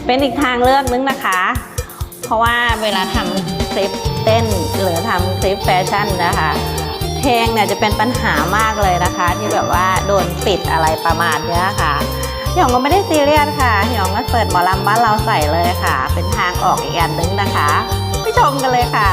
เป็นอีกทางเลือกนึงนะคะเพราะว่าเวลาทำคลิปเต้นหรือทำคลิปแฟชั่นนะคะเพลงเนี่ยจะเป็นปัญหามากเลยนะคะที่แบบว่าโดนปิดอะไรประมาณนี้ค่ะหยองก็ไม่ได้ซีเรียสค่ะหยองก็เปิดหมอลำบ้านเราใส่เลยค่ะเป็นทางออกอีกอันนึงนะคะไปชมกันเลยค่ะ